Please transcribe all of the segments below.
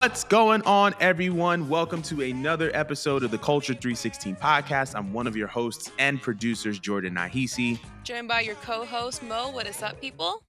What's going on, everyone? Welcome to another episode of the Culture 316 podcast. I'm one of your hosts and producers, Jordan Nahisi. Joined by your co-host, Mo. What is up, people?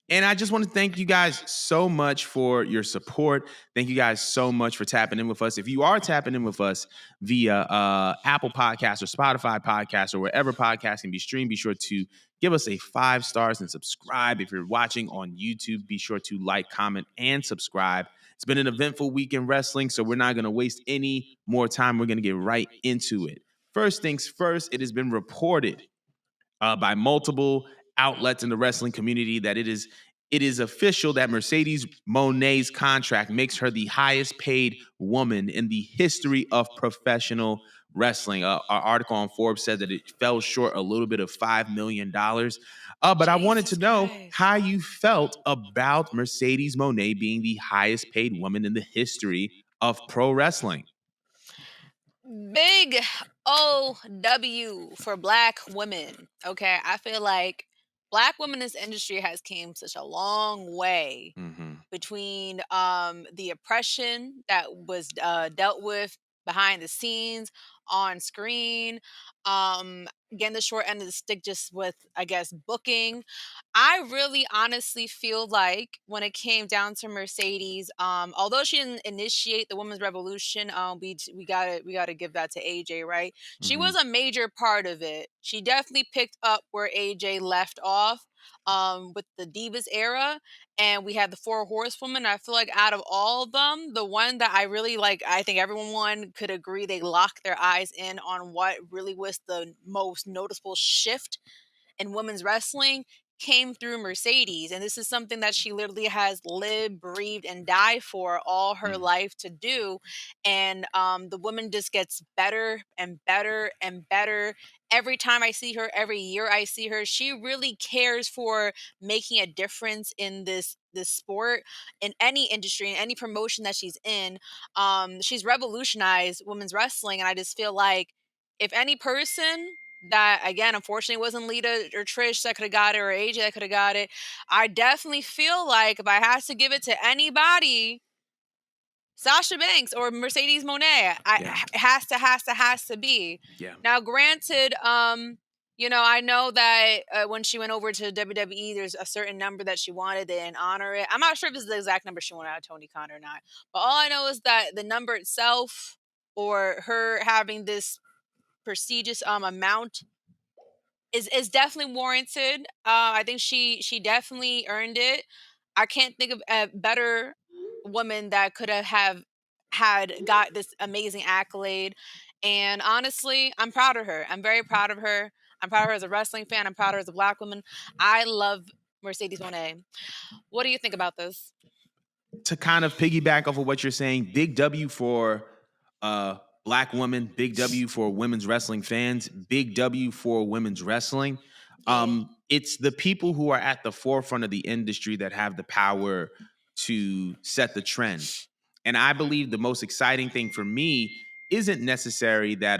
And I just want to thank you guys so much for your support. Thank you guys so much for tapping in with us. If you are tapping in with us via Apple Podcasts or Spotify Podcasts or wherever podcasts can be streamed, be sure to give us a 5 stars and subscribe. If you're watching on YouTube, be sure to like, comment, and subscribe. It's been an eventful week in wrestling, so we're not going to waste any more time. We're going to get right into it. First things first, it has been reported by multiple outlets in the wrestling community that it is official that Mercedes Moné's contract makes her the highest paid woman in the history of professional wrestling. Our article on Forbes said that it fell short a little bit of $5 million. But I wanted to know how you felt about Mercedes Moné being the highest paid woman in the history of pro wrestling. Big OW for Black women. Okay, I feel like Black women in this industry has came such a long way between the oppression that was dealt with behind the scenes, on screen, getting the short end of the stick just with, I guess, booking. I really honestly feel like when it came down to Mercedes, although she didn't initiate the women's revolution, we gotta give that to AJ, right? She was a major part of it. She definitely picked up where AJ left off with the Divas era, and we had the Four Horsewomen. I feel like out of all of them, the one that I really like, I think everyone could agree they locked their eyes in on what really was the most noticeable shift in women's wrestling came through Mercedes. And this is something that she literally has lived, breathed, and died for all her life to do. And the woman just gets better and better and better. Every time I see her, every year I see her, she really cares for making a difference in this sport, in any industry, in any promotion that she's in. She's revolutionized women's wrestling, and I just feel like if any person that, again, unfortunately wasn't Lita or Trish that could have got it, or AJ that could have got it, I definitely feel like if I had to give it to anybody, Sasha Banks or Mercedes Moné, has to be. Yeah. Now, granted, I know that when she went over to WWE, there's a certain number that she wanted and honor it. I'm not sure if this is the exact number she wanted out of Tony Khan or not, but all I know is that the number itself, or her having this prestigious amount, is definitely warranted. I think she definitely earned it. I can't think of a better woman that could have had got this amazing accolade. And honestly, I'm proud of her. I'm very proud of her. I'm proud of her as a wrestling fan. I'm proud of her as a Black woman. I love Mercedes Moné. What do you think about this? To kind of piggyback off of what you're saying, big W for Black women, big W for women's wrestling fans, big W for women's wrestling. It's the people who are at the forefront of the industry that have the power to set the trend. And I believe the most exciting thing for me isn't necessary that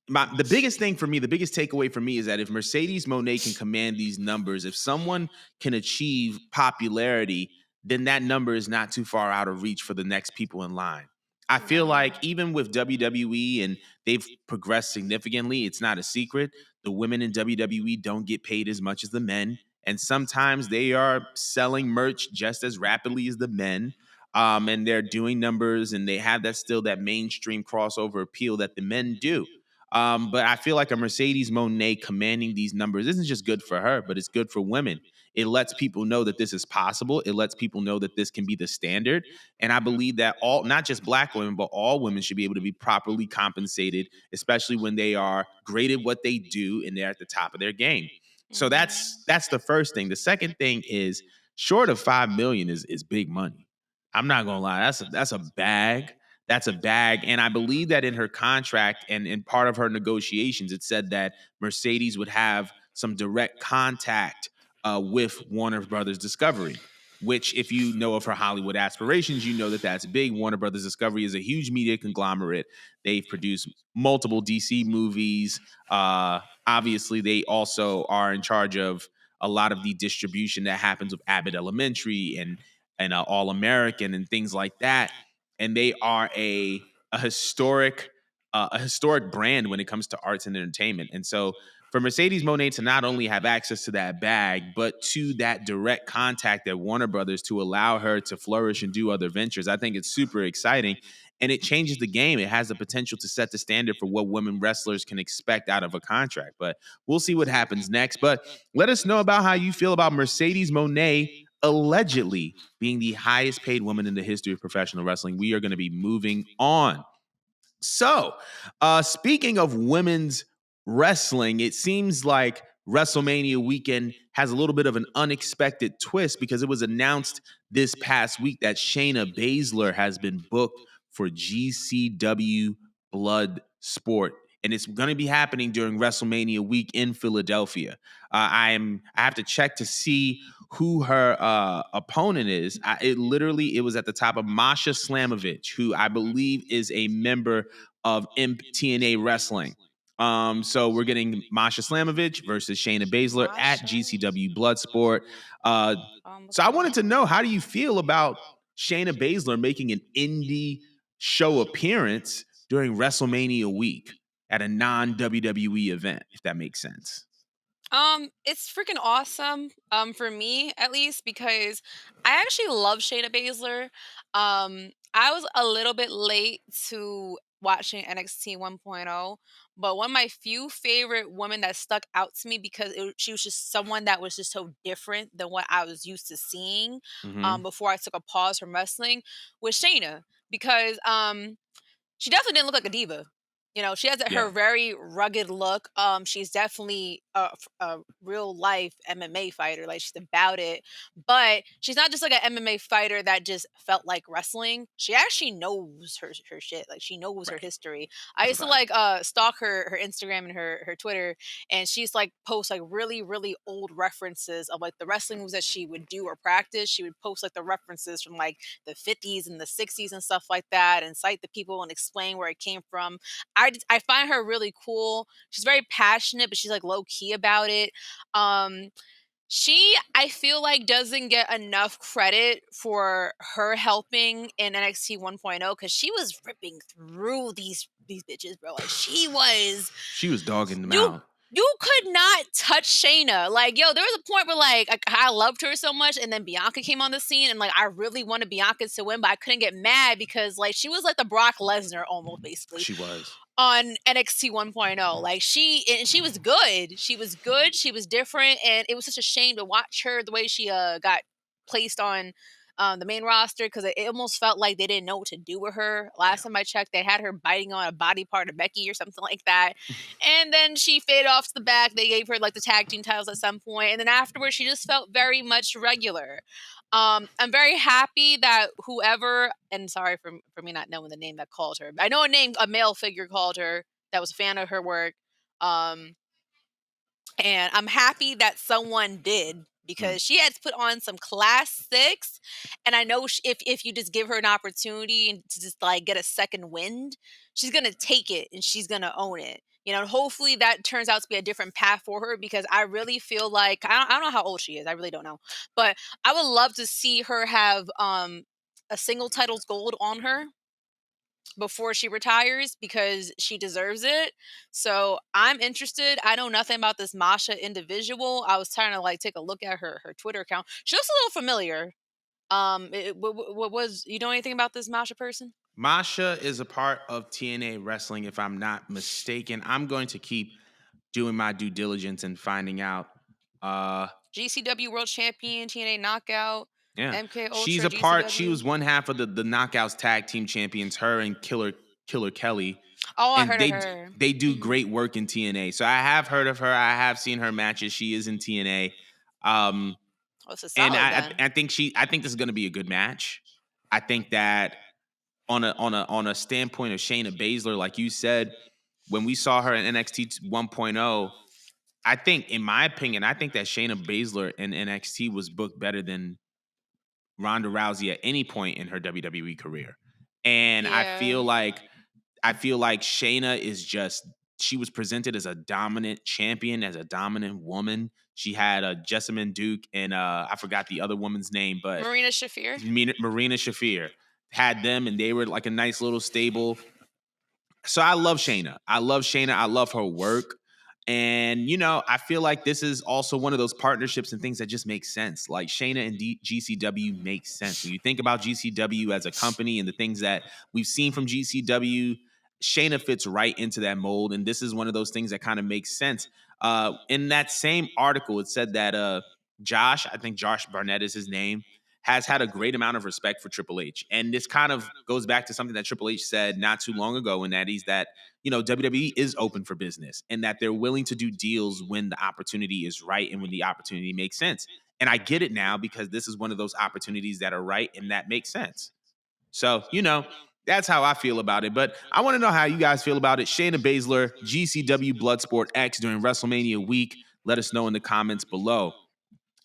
the biggest thing for me, the biggest takeaway for me is that if Mercedes Moné can command these numbers, if someone can achieve popularity, then that number is not too far out of reach for the next people in line. I feel like even with WWE, and they've progressed significantly, it's not a secret. The women in WWE don't get paid as much as the men. And sometimes they are selling merch just as rapidly as the men. And they're doing numbers, and they have that mainstream crossover appeal that the men do. But I feel like a Mercedes Moné commanding these numbers isn't just good for her, but it's good for women. It lets people know that this is possible. It lets people know that this can be the standard. And I believe that all, not just Black women, but all women should be able to be properly compensated, especially when they are great at what they do and they're at the top of their game. So that's the first thing. The second thing is, short of 5 million is big money. I'm not gonna lie, that's a bag. That's a bag. And I believe that in her contract and in part of her negotiations, it said that Mercedes would have some direct contact with Warner Brothers Discovery, which, if you know of her Hollywood aspirations, you know that that's big. Warner Brothers Discovery is a huge media conglomerate. They've produced multiple DC movies. Obviously, they also are in charge of a lot of the distribution that happens with Abbott Elementary and and All American and things like that, and they are a historic a historic brand when it comes to arts and entertainment. And so for Mercedes Monet to not only have access to that bag, but to that direct contact at Warner Brothers to allow her to flourish and do other ventures, I think it's super exciting. And it changes the game. It has the potential to set the standard for what women wrestlers can expect out of a contract. But we'll see what happens next. But let us know about how you feel about Mercedes Monet allegedly being the highest paid woman in the history of professional wrestling. We are going to be moving on. So, speaking of women's wrestling, it seems like WrestleMania weekend has a little bit of an unexpected twist because it was announced this past week that Shayna Baszler has been booked for GCW Blood Sport. And it's going to be happening during WrestleMania week in Philadelphia. I have to check to see who her opponent is. It was at the top of Masha Slamovich, who I believe is a member of Imp TNA Wrestling. So we're getting Masha Slamovich versus Shayna Baszler at Masha. GCW Bloodsport. So I wanted to know, how do you feel about Shayna Baszler making an indie show appearance during WrestleMania week at a non-WWE event, if that makes sense? It's freaking awesome. For me at least, because I actually love Shayna Baszler. I was a little bit late to watching NXT 1.0, but one of my few favorite women that stuck out to me because she was just someone that was just so different than what I was used to seeing. Mm-hmm. Before I took a pause from wrestling was Shayna because she definitely didn't look like a diva. You know, she has her Yeah. very rugged look. She's definitely a real life MMA fighter. Like she's about it, but she's not just like an MMA fighter that just felt like wrestling. She actually knows her shit. Like she knows her Right. history. I That's a used to fact. like stalk her Instagram and her Twitter, and she's like post like really old references of like the wrestling moves that she would do or practice. She would post like the references from like the 50s and the 60s and stuff like that, and cite the people and explain where it came from. I find her really cool. She's very passionate, but she's like low key about it. Um, she, I feel like, doesn't get enough credit for her helping in NXT 1.0 because she was ripping through these bitches, bro. Like she was She was dogging them you out. you could not touch Shayna. Like, yo, there was a point where like I loved her so much, and then Bianca came on the scene, and like I really wanted Bianca to win, but I couldn't get mad because like she was like the Brock Lesnar almost basically She was. on NXT 1.0. Like she was good. She was good. She was different, and it was such a shame to watch her the way she got placed on the main roster because it almost felt like they didn't know what to do with her. Last Yeah. time I checked, they had her biting on a body part of Becky or something like that, and then she faded off to the back. They gave her like the tag team titles at some point, and then afterwards, she just felt very much regular. I'm very happy that whoever, and sorry for me not knowing the name that called her. I know a male figure called her that was a fan of her work. Um, and I'm happy that someone did Mm. because she has put on some classics. And I know if you just give her an opportunity and to just like get a second wind, she's gonna take it and she's gonna own it. You know, and hopefully that turns out to be a different path for her because I really feel like I don't know how old she is. I really don't know, but I would love to see her have a single titles gold on her before she retires because she deserves it. So I'm interested. I know nothing about this Masha individual. I was trying to like take a look at her Twitter account. She looks a little familiar. What was you know anything about this Masha person? Masha is a part of TNA Wrestling, if I'm not mistaken. I'm going to keep doing my due diligence and finding out. Uh, GCW World Champion, TNA Knockout, yeah, MK she's Ultra, a part. She GCW. was one half of the Knockouts tag team champions. Her and Killer Kelly, Oh, I and heard of her. they do Mhm. great work in TNA. So I have heard of her. I have seen her matches. She is in TNA. Um, Oh, this is and solid then. I think this is going to be a good match. I think that on a standpoint of Shayna Baszler, like you said, when we saw her in NXT 1.0, I think, in my opinion, I think that Shayna Baszler in NXT was booked better than Ronda Rousey at any point in her WWE career. And Yeah. I feel like Shayna is just she was presented as a dominant champion, as a dominant woman. She had Jessamine Duke and I forgot the other woman's name, but Marina Shafir. Marina Shafir had them, and they were like a nice little stable. So I love Shayna. I love Shayna. I love her work. And, I feel like this is also one of those partnerships and things that just make sense. Like Shayna and GCW makes sense. When you think about GCW as a company and the things that we've seen from GCW, Shayna fits right into that mold. And this is one of those things that kind of makes sense. In that same article, it said that Josh, I think Josh Barnett is his name, has had a great amount of respect for Triple H. And this kind of goes back to something that Triple H said not too long ago, and that is that, WWE is open for business and that they're willing to do deals when the opportunity is right and when the opportunity makes sense. And I get it now because this is one of those opportunities that are right and that makes sense. So, that's how I feel about it. But I want to know how you guys feel about it. Shayna Baszler, GCW Bloodsport X during WrestleMania week. Let us know in the comments below.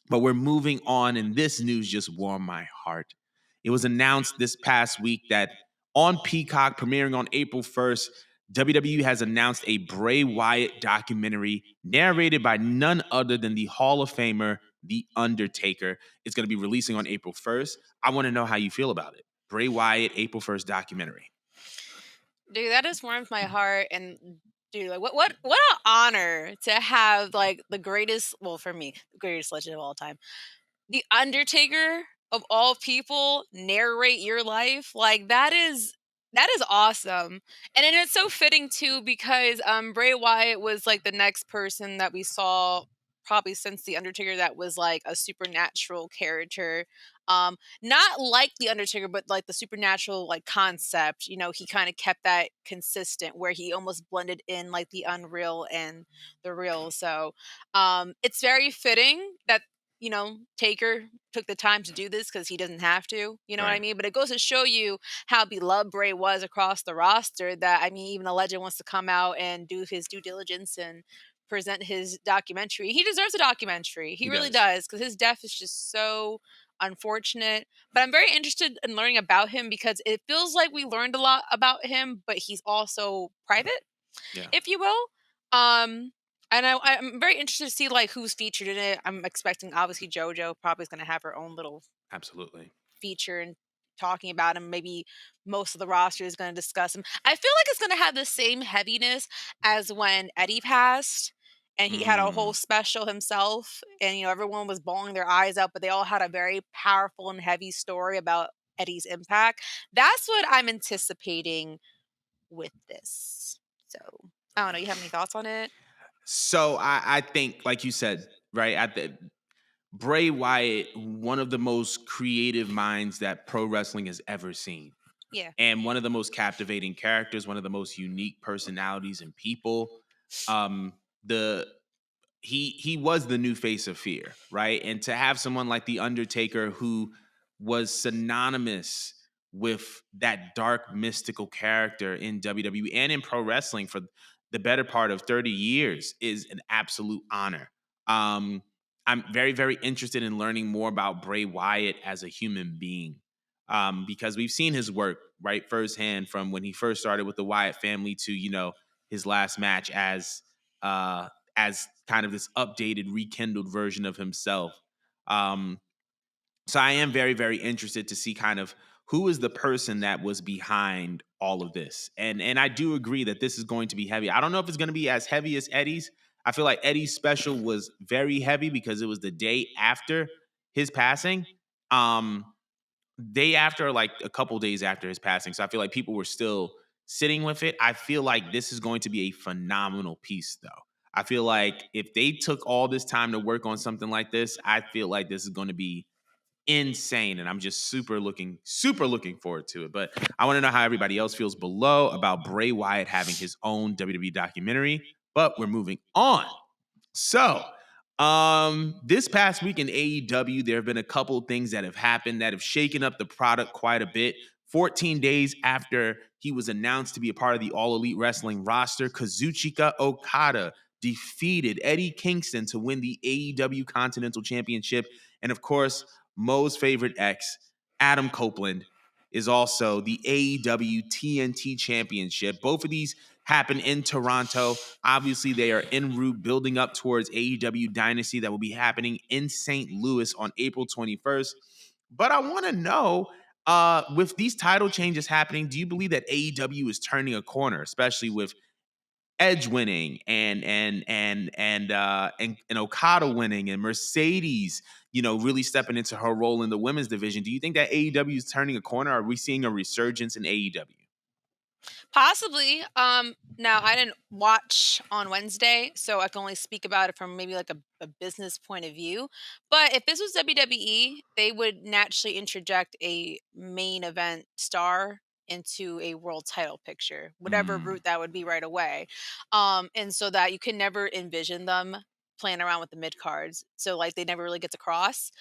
But we're moving on, and this news just warmed my heart. It was announced this past week that on Peacock, premiering on April 1st, WWE has announced a Bray Wyatt documentary narrated by none other than the Hall of Famer, The Undertaker. It's going to be releasing on April 1st. I want to know how you feel about it. Bray Wyatt, April 1st documentary. Dude, that just warms my heart. And dude, like what an honor to have like the greatest, well, for me, the greatest legend of all time, The Undertaker of all people, narrate your life. Like that is awesome. And then it's so fitting too because Bray Wyatt was like the next person that we saw probably since The Undertaker that was like a supernatural character. Not like The Undertaker, but like the supernatural like concept. He kind of kept that consistent where he almost blended in like the unreal and the real. So it's very fitting that Taker took the time to do this because he doesn't have to. You know what I Right. mean? But it goes to show you how beloved Bray was across the roster that, I mean, even a legend wants to come out and do his due diligence and present his documentary. He deserves a documentary. He He really does. does because his death is just so unfortunate. But I'm very interested in learning about him because it feels like we learned a lot about him, but he's also private, Yeah, if you will. Um, and I'm very interested to see like who's featured in it. I'm expecting obviously JoJo probably is going to have her own little absolutely. feature and talking about him. Maybe most of the roster is going to discuss him. I feel like it's going to have the same heaviness as when Eddie passed. And he had a whole Mm, special himself, and everyone was bawling their eyes out, but they all had a very powerful and heavy story about Eddie's impact. That's what I'm anticipating with this. So I don't know. You have any thoughts on it? So I think, like you said, right at the Bray Wyatt, one of the most creative minds that pro wrestling has ever seen, Yeah. and one of the most captivating characters, one of the most unique personalities and people. The he was the new face of fear, right? And to have someone like the Undertaker who was synonymous with that dark mystical character in WWE and in pro wrestling for the better part of 30 years is an absolute honor. Um I'm very very interested in learning more about Bray Wyatt as a human being. Because we've seen his work right firsthand from when he first started with the Wyatt family to his last match as kind of this updated, rekindled version of himself. Um, so I am very, very interested to see kind of who is the person that was behind all of this. And I do agree that this is going to be heavy. I don't know if it's going to be as heavy as Eddie's. I feel like Eddie's special was very heavy because it was the day after his passing. Um, Day after, like a couple days after his passing. So I feel like people were still sitting with it. I feel like this is going to be a phenomenal piece, though. I feel like if they took all this time to work on something like this, I feel like this is going to be insane. And I'm just super looking forward to it. But I want to know how everybody else feels below about Bray Wyatt having his own WWE documentary. But we're moving on. So, this past week in AEW, there have been a couple of things that have happened that have shaken up the product quite a bit. 14 days after he was announced to be a part of the All Elite Wrestling roster, Kazuchika Okada defeated Eddie Kingston to win the AEW Continental Championship. And of course, Mo's favorite ex, Adam Copeland, is also the AEW TNT Championship. Both of these happen in Toronto. Obviously, they are en route building up towards AEW Dynasty that will be happening in St. Louis on April 21st. But I want to know, with these title changes happening, do you believe that AEW is turning a corner, especially with Edge winning and Okada winning and Mercedes, really stepping into her role in the women's division? Do you think that AEW is turning a corner? Are we seeing a resurgence in AEW? Possibly. Now I didn't watch on Wednesday, so I can only speak about it from maybe like a business point of view. But if this was WWE, they would naturally interject a main event star into a world title picture, whatever Mm, route that would be right away. And so that you can never envision them playing around with the mid cards. So like they never really get to cross.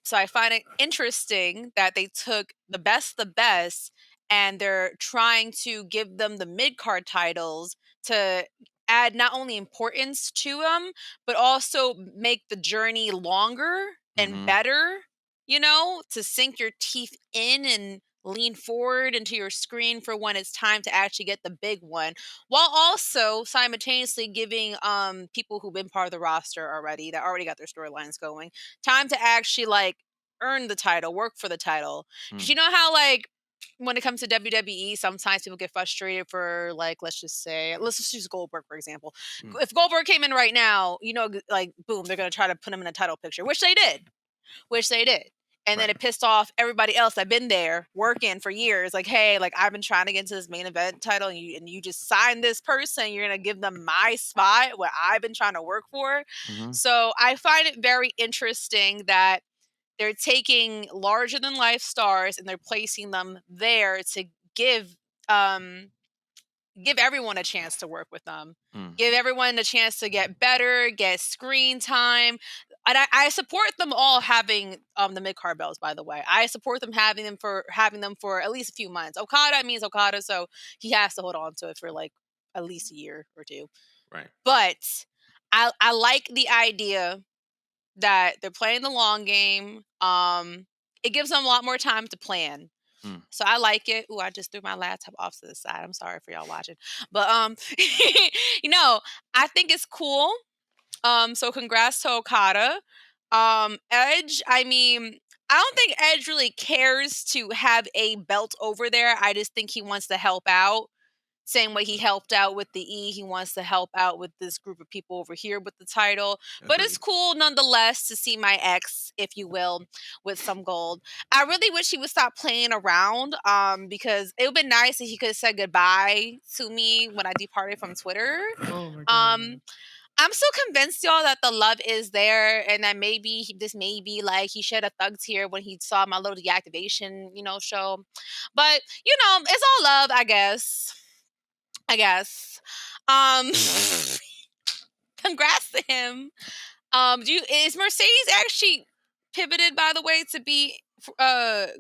So I find it interesting that they took the best, and they're trying to give them the mid card titles to add not only importance to them, but also make the journey longer and hmm better, to sink your teeth in and lean forward into your screen for when it's time to actually get the big one, while also simultaneously giving people who've been part of the roster already, that already got their storylines going, time to actually like earn the title, work for the title. Because you mm, know how like when it comes to WWE, sometimes people get frustrated for like let's just use Goldberg for example. mm. If Goldberg came in right now, like boom, they're gonna try to put him in a title picture, which they did. And then Right. it pissed off everybody else that been there working for years. Like, hey, like I've been trying to get into this main event title, and you just signed this person. You're gonna give them my spot, what I've been trying to work for. hmm So I find it very interesting that they're taking larger than life stars and they're placing them there to give um give everyone a chance to work with them. mm, Give everyone a chance to get better, get screen time. And I support them all having the mid card belts, by the way. I support them having them for at least a few months. Okada means Okada, so he has to hold on to it for like at least a year or two. Right. But I like the idea that they're playing the long game. It gives them a lot more time to plan. Mm. So I like it. Ooh, I just threw my laptop off to the side. I'm sorry for y'all watching. But you know, I think it's cool. So congrats to Okada. Edge, I mean, I don't think Edge really cares to have a belt over there. I just think he wants to help out. Same way he helped out with the E, he wants to help out with this group of people over here with the title. But it's Agreed. cool nonetheless to see my ex, if you will, with some gold. I really wish he would stop playing around, because it would be nice if he could have said goodbye to me when I departed from Twitter. Oh my Um, god. I'm still convinced, y'all, that the love is there, and that maybe this may be like he shed a thug tear when he saw my little deactivation, show. But it's all love, I guess. I guess. Um, congrats to him. Do you is Mercedes actually pivoted, by the way, to be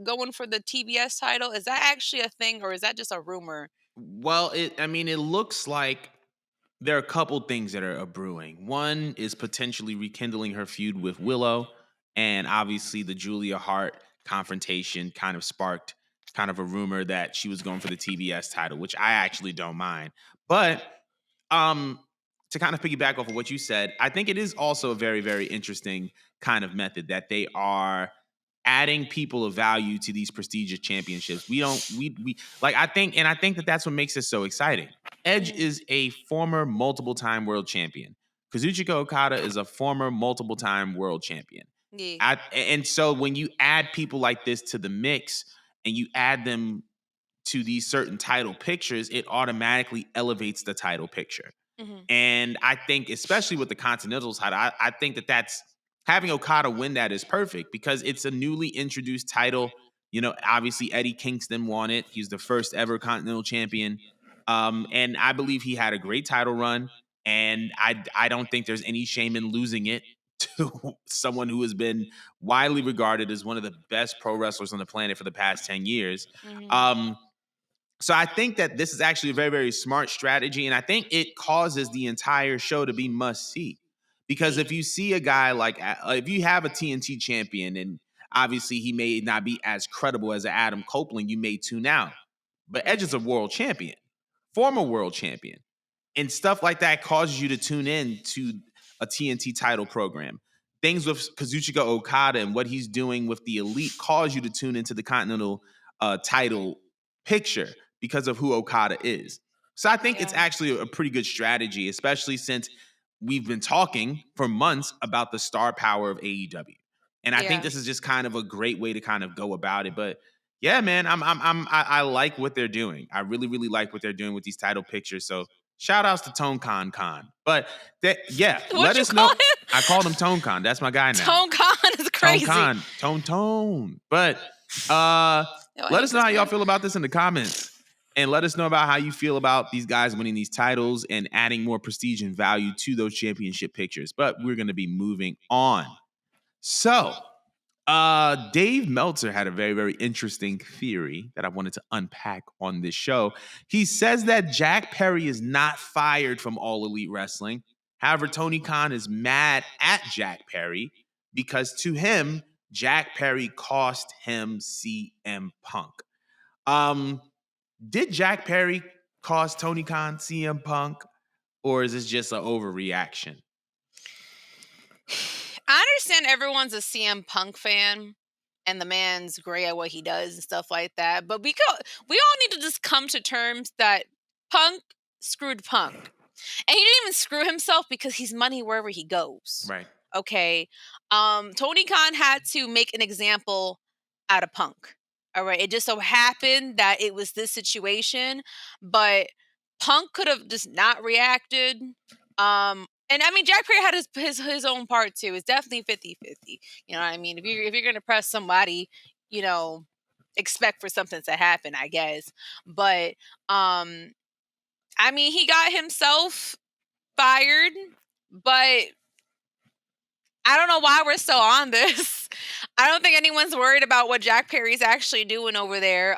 going for the TBS title? Is that actually a thing, or is that just a rumor? Well, it looks like there are a couple things that are brewing. One is potentially rekindling her feud with Willow, and obviously the Julia Hart confrontation kind of sparked kind of a rumor that she was going for the TBS title, which I actually don't mind. But um to kind of piggyback off of what you said, I think it is also a very, very interesting kind of method that they are adding people of value to these prestigious championships. We don't we like I think that that's what makes it so exciting. Edge Mhm. is a former multiple time world champion. Kazuchika Okada is a former multiple time world champion. Yeah. And so when you add people like this to the mix and you add them to these certain title pictures, it automatically elevates the title picture. Mhm. And I think, especially with the Continental title, I think that that's having Okada win that is perfect because it's a newly introduced title. Obviously Eddie Kingston won it. He's the first ever Continental champion. And I believe he had a great title run. And I don't think there's any shame in losing it to someone who has been widely regarded as one of the best pro wrestlers on the planet for the past 10 years. Mhm. Um, so I think that this is actually a very, very smart strategy. And I think it causes the entire show to be must see. Because Yeah. if you see a guy like, if you have a TNT champion, and Obviously, he may not be as credible as Adam Copeland you may tune out, but Edge is a world champion, former world champion, and stuff like that causes you to tune in to a TNT title program. Things with Kazuchika Okada and what he's doing with the Elite cause you to tune into the Continental title picture because of who Okada is. So I think it's actually a pretty good strategy, especially since we've been talking for months about the star power of AEW. And I think Yeah. this is just kind of a great way to kind of go about it. But yeah, man, I like what they're doing. I really, really like what they're doing with these title pictures. So shout outs to Tone Khan. But What'd let you us call know. him? I called him Tone Khan. That's my guy now. Tone Khan is Tone crazy. Khan. Tone. But I let hate us know this how y'all man. feel about this in the comments. And let us know about how you feel about these guys winning these titles and adding more prestige and value to those championship pictures. But we're going to be moving on. So, Dave Meltzer had a very, very interesting theory that I wanted to unpack on this show. He says that Jack Perry is not fired from All Elite Wrestling. However, Tony Khan is mad at Jack Perry because to him, Jack Perry cost him CM Punk. Did Jack Perry cost Tony Khan CM Punk, or is this just an overreaction? I understand everyone's a CM Punk fan and the man's great at what he does and stuff like that, but we all need to just come to terms that Punk screwed Punk. And he didn't even screw himself because he's money wherever he goes. Right. Okay. Tony Khan had to make an example out of Punk. All right. It just so happened that it was this situation, but Punk could have just not reacted. And I mean, Jack Perry had his own part too. It's definitely 50-50. You know what I mean? If you're gonna press somebody, you know, expect for something to happen, I guess. But I mean, he got himself fired, but I don't know why we're still on this. I don't think anyone's worried about what Jack Perry's actually doing over there.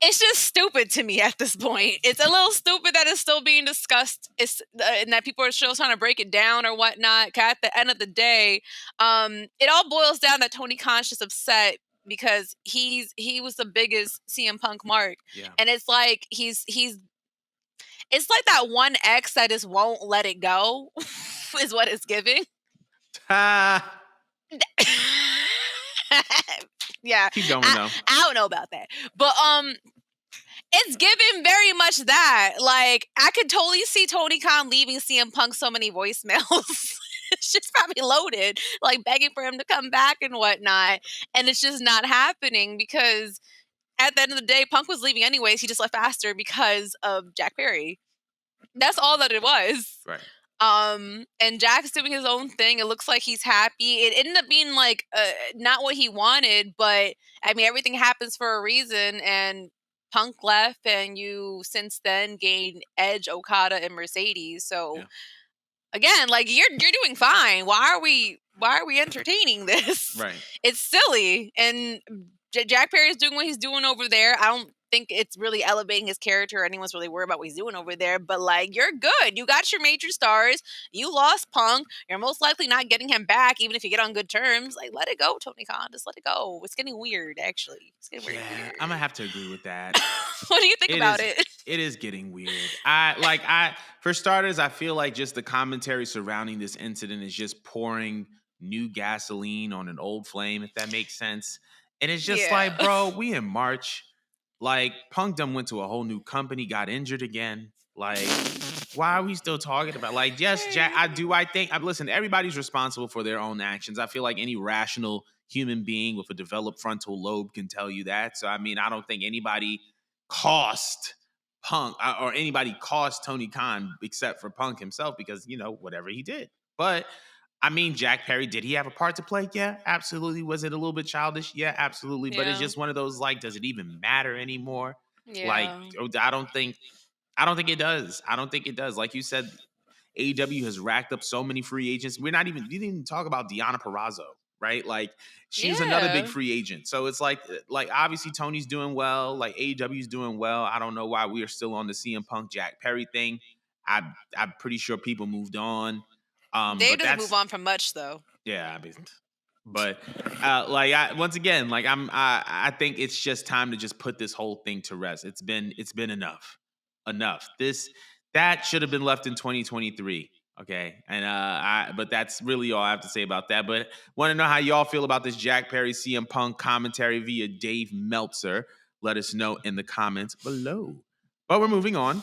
It's just stupid to me at this point. It's a little stupid that it's still being discussed, and that people are still trying to break it down or whatnot. 'Cause at the end of the day, it all boils down that Tony Khan's just upset because he was the biggest CM Punk mark, and it's like it's like that one ex that just won't let it go, is what it's giving. Yeah, Keep going though. I don't know about that, but it's given very much that. Like, I could totally see Tony Khan leaving CM Punk so many voicemails. It's just probably loaded, like begging for him to come back and whatnot, and it's just not happening because at the end of the day, Punk was leaving anyways. He just left faster because of Jack Perry. That's all that it was. Right. And Jack's doing his own thing. It looks like he's happy. It ended up being like not what he wanted, but I mean everything happens for a reason. And Punk left, and you since then gained Edge, Okada, and Mercedes. So again, like you're doing fine. Why are we entertaining this? Right. It's silly. And Jack Perry's doing what he's doing over there. I don't think it's really elevating his character or anyone's really worried about what he's doing over there. But like, you're good. You got your major stars. You lost Punk. You're most likely not getting him back, even if you get on good terms. Like, let it go, Tony Khan. Just let it go. It's getting weird, actually. It's getting very weird. I'm gonna have to agree with that. What do you think about it? It is getting weird. For starters, I feel like just the commentary surrounding this incident is just pouring new gasoline on an old flame, if that makes sense. And it's just like, bro, we in March. Like, Punk done went to a whole new company, got injured again. Like, why are we still talking about? Like, yes, Jack, listen, everybody's responsible for their own actions. I feel like any rational human being with a developed frontal lobe can tell you that. So, I mean, I don't think anybody cost Punk or anybody cost Tony Khan except for Punk himself because, whatever he did. But I mean, Jack Perry, did he have a part to play? Yeah, absolutely. Was it a little bit childish? Yeah, absolutely. But it's just one of those, like, does it even matter anymore? Like, I don't think it does. I don't think it does. Like you said, AEW has racked up so many free agents. We didn't even talk about Deonna Purrazzo, right? Like, she was another big free agent. So it's like obviously Tony's doing well. Like, AEW's doing well. I don't know why we are still on the CM Punk Jack Perry thing. I'm pretty sure people moved on. Dave But doesn't move that's on from much though. yeah, I mean, but once again, I think it's just time to just put this whole thing to rest. It's been enough. That should have been left in 2023. Okay, and but that's really all I have to say about that. But want to know how y'all feel about this Jack Perry CM Punk commentary via Dave Meltzer? Let us know in the comments below. But we're moving on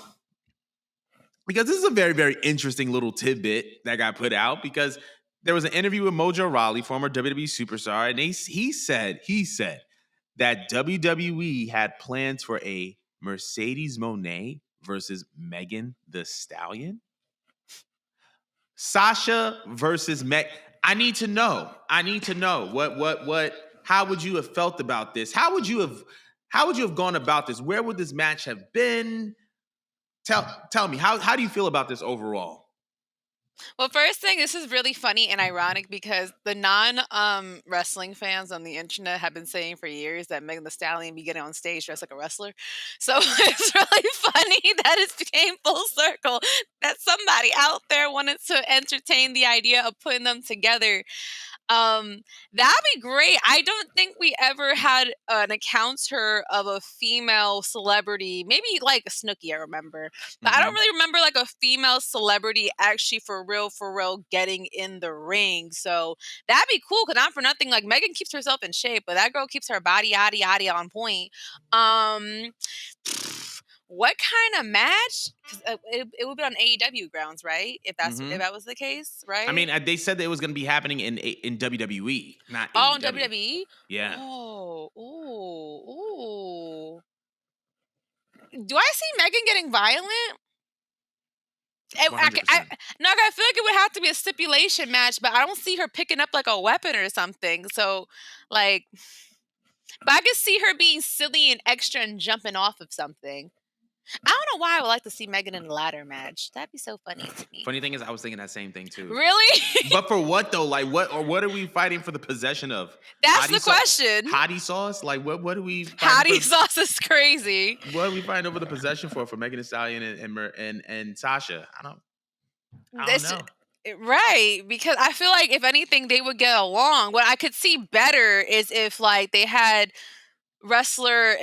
because this is a very, very interesting little tidbit that got put out because there was an interview with Mojo Rawley, former WWE superstar, and he said that WWE had plans for a Mercedes Moné versus Megan the Stallion. Sasha versus Meg. I need to know. What how would you have felt about this? How would you have gone about this? Where would this match have been? Tell me, how do you feel about this overall? Well, first thing, this is really funny and ironic because the non wrestling fans on the internet have been saying for years that Megan Thee Stallion be getting on stage dressed like a wrestler. So it's really funny that it became full circle that somebody out there wanted to entertain the idea of putting them together. Um, that'd be great. I don't think we ever had an encounter of a female celebrity, maybe like a Snooki, I remember. But I don't Mm-hmm. really remember like a female celebrity actually for real getting in the ring. So that'd be cool because not for nothing, like Megan keeps herself in shape, but that girl keeps her body yada yada on point. Um what kind of match? Because it would be on AEW grounds, right? If Mm-hmm. that was the case, I right? mean, they said that it was going to be happening in WWE, not Oh, in AEW. WWE? Yeah, Oh, ooh, ooh. Do I see Megan getting violent? one hundred percent. No, I feel like it would have to be a stipulation match, but I don't see her picking up like a weapon or something. So, like, but I could see her being silly and extra and jumping off of something. I don't know why I would like to see Megan in a ladder match. That'd be so funny to me. Funny thing is, I was thinking that same thing too. Really? But for what though? Like what are we fighting for the possession of? That's Hottie the sauce? question. Hottie sauce? Like what are we fighting Hottie for? sauce is crazy. What are we fighting over the possession for Megan Thee Stallion and Sasha? I don't This know. right, because I feel like if anything they would get along. What I could see better is if like they had wrestler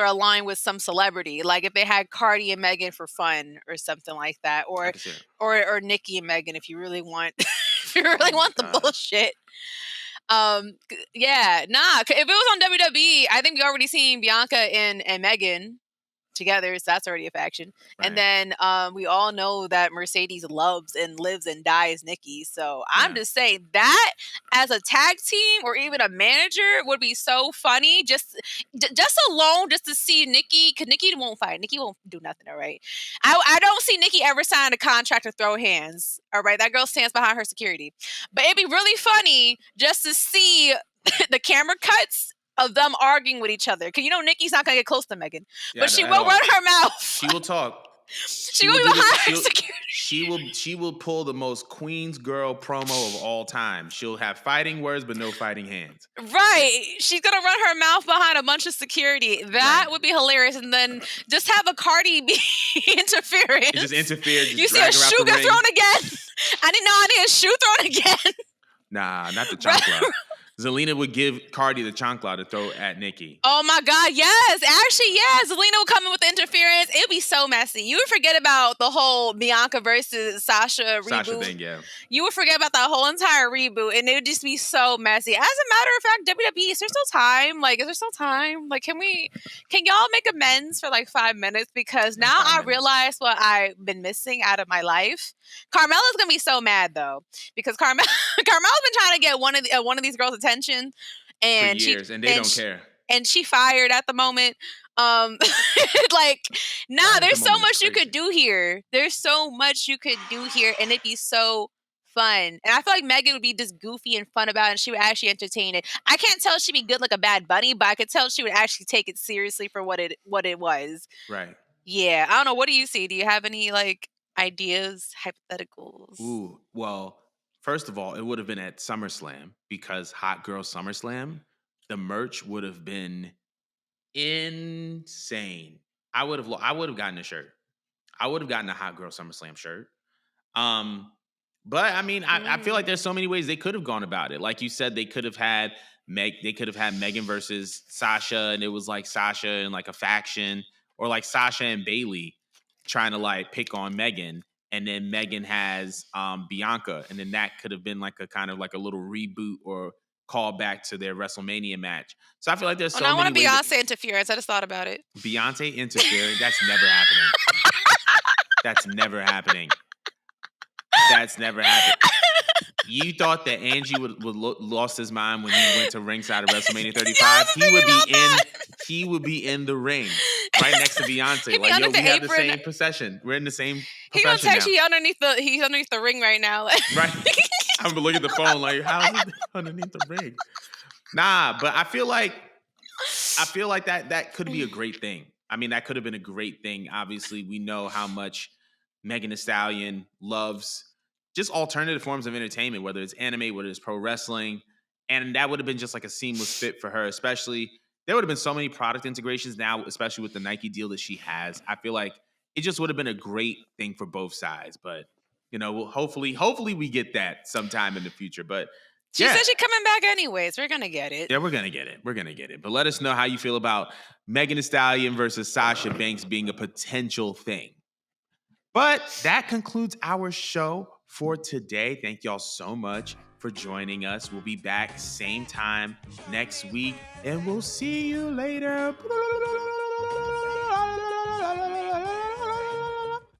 aligned with some celebrity. Like if they had Cardi and Megan for fun or something like that. I Or can see it. or Nikki and Megan if you really want if you Oh really my want the god. bullshit. Yeah, nah. If it was on WWE, I think we already seen Bianca and Megan together, so that's already a faction. And Right. then we all know that Mercedes loves and lives and dies Nikki. So I'm Yeah. just saying that as a tag team or even a manager would be so funny. Just alone, just to see Nikki, because Nikki won't fight. Nikki won't do nothing. All right. I don't see Nikki ever sign a contract to throw hands. All right. That girl stands behind her security. But it'd be really funny just to see the camera cuts of them arguing with each other. Because you know Nikki's not gonna get close to Megan, Yeah, but she at will all. run her mouth. She will talk. She She will will be do the behind her security. she will pull the most Queens girl promo of all time. She'll have fighting words but no fighting hands. Right. She's gonna run her mouth behind a bunch of security. That Right. would be hilarious. And then just have a Cardi B And just interference. interfere, just You see a drag her out shoe the get ring. thrown again. I didn't know I need a shoe thrown again. Nah, not the Right. chancla. Zelina would give Cardi the chancla to throw at Nikki. Oh my God, yes. Actually, yes. Zelina would come in with the interference. It would be so messy. You would forget about the whole Bianca versus Sasha Sasha reboot. thing, yeah. You would forget about that whole entire reboot, and it would just be so messy. As a matter of fact, WWE, is there still time? Like, is there still time? Like, can y'all make amends for like 5 minutes? Because Not now 5 I minutes. realize what I've been missing out of my life. Carmella's gonna be so mad though, because Carmella's been trying to get one of these girls' attention, For and years, and they don't care. she fired at the moment. Um, like, nah, Fired at the there's so moment is much you could crazy. do here. There's so much you could do here, and it'd be so fun. And I feel like Megan would be just goofy and fun about it, and she would actually entertain it. I can't tell she'd be good like a Bad Bunny, but I could tell she would actually take it seriously for what it was. Right. Yeah, I don't know. What do you see? Do you have any like ideas, hypotheticals? Ooh, well, first of all, it would have been at SummerSlam because Hot Girl SummerSlam, the merch would have been insane. I would have gotten a shirt. I would have gotten a Hot Girl SummerSlam shirt. Um, But I mean, I feel like there's so many ways they could have gone about it. Like you said, they could have had Megan versus Sasha, and it was like Sasha and like a faction, or like Sasha and Bailey trying to like pick on Megan, and then Megan has Bianca, and then that could have been like a kind of like a little reboot or callback to their WrestleMania match. So I feel like there's Oh, so now I many want ways that Beyonce interference. I just thought about it. Beyonce interfering. That's never happening. That's never happening. That's never happened. You thought that Angie would lost his mind when he went to ringside of WrestleMania 35. He would be in the ring right next to Beyonce. He be Like, yo, under we the have the apron. same procession. We're in the same He gonna profession text now. you he's underneath the ring right now. Right. I'm gonna look at the phone like, how's it underneath the ring? Nah, but I feel like that could be a great thing. I mean, that could have been a great thing. Obviously, we know how much Megan Thee Stallion loves just alternative forms of entertainment, whether it's anime, whether it's pro wrestling. And that would have been just like a seamless fit for her, especially there would have been so many product integrations now, especially with the Nike deal that she has. I feel like it just would have been a great thing for both sides. But hopefully we get that sometime in the future. But She said she's coming back anyways. We're gonna get it. Yeah, we're gonna get it. But let us know how you feel about Megan Thee Stallion versus Sasha Banks being a potential thing. But that concludes our show for today. Thank y'all so much for joining us. We'll be back same time next week, and we'll see you later.